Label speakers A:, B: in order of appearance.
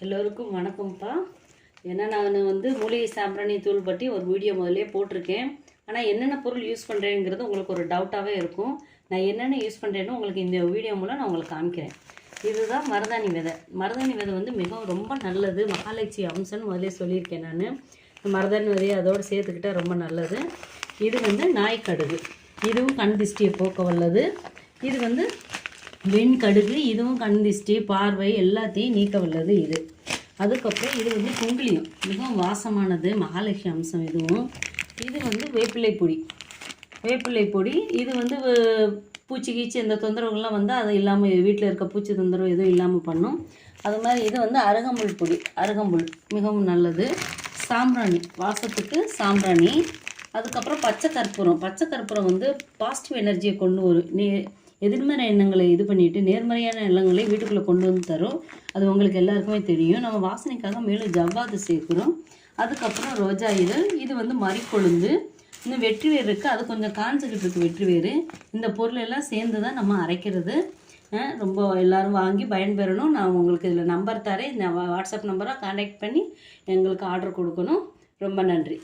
A: எல்லோருக்கும் வணக்கம்ப்பா. ஏன்னா நான் வந்து மூலிகை சாம்பிராணி தூள் பற்றி ஒரு வீடியோ முதல்லே போட்டிருக்கேன். ஆனால் என்னென்ன பொருள் யூஸ் பண்ணுறேங்கிறது உங்களுக்கு ஒரு டவுட்டாகவே இருக்கும். நான் என்னென்ன யூஸ் பண்ணுறேன்னு உங்களுக்கு இந்த வீடியோ மூலம் நான் உங்களுக்கு காமிக்கிறேன். இதுதான் மருதாணி விதை. மருதாணி விதை வந்து மிகவும் ரொம்ப நல்லது, மகாலட்சுமி அம்சம்னு முதலே சொல்லியிருக்கேன். நான் மருதாணி விதையை அதோடு சேர்த்துக்கிட்டால் ரொம்ப நல்லது. இது வந்து நாய்க்கடுகு, இதுவும் கண் திஷ்டியை போக்க வல்லது. இது வந்து வெண்கடுகு, இதுவும் கண் திஷ்டி பார்வை எல்லாத்தையும் நீக்க வல்லது இது. அதுக்கப்புறம் இது வந்து குங்குலியம், மிகவும் வாசமானது, மகாலட்சுமி அம்சம் இதுவும். இது வந்து வேப்பிலை பொடி. வேப்பிலை பொடி இது வந்து பூச்சி கீச்சி இந்த தொந்தரவுகள்லாம் வந்து அது இல்லாமல், வீட்டில் இருக்க பூச்சி தொந்தரவு எதுவும் இல்லாமல் பண்ணும். அது மாதிரி இது வந்து அருகம்புல் பொடி. அருகம்புல் மிகவும் நல்லது. சாம்பிராணி, வாசத்துக்கு சாம்பிராணி. அதுக்கப்புறம் பச்சை கற்பூரம். பச்சை கற்பூரம் வந்து பாசிட்டிவ் எனர்ஜியை கொண்டு வரும். எதிர்மறை எண்ணங்களை இது பண்ணிவிட்டு நேர்மறையான எண்ணங்களை வீட்டுக்குள்ளே கொண்டு வந்து தரும். அது உங்களுக்கு எல்லாருக்குமே தெரியும். நம்ம வாசனைக்காக மேலும் ஜவ்வாது சேர்க்குறோம். அதுக்கப்புறம் ரோஜா இதழ். இது வந்து மறிக்கொழுந்து. இன்னும் வெற்றி வேர் இருக்குது, அது கொஞ்சம் காஞ்சிக்கிட்டு இருக்குது வெற்றி வேர். இந்த பொருள் எல்லாம் சேர்ந்து தான் நம்ம அரைக்கிறது. ரொம்ப எல்லோரும் வாங்கி பயன்பெறணும். நான் உங்களுக்கு இதில் நம்பர் தரேன். இந்த வாட்ஸ்அப் நம்பராக கான்டாக்ட் பண்ணி எங்களுக்கு ஆர்டர் கொடுக்கணும். ரொம்ப நன்றி.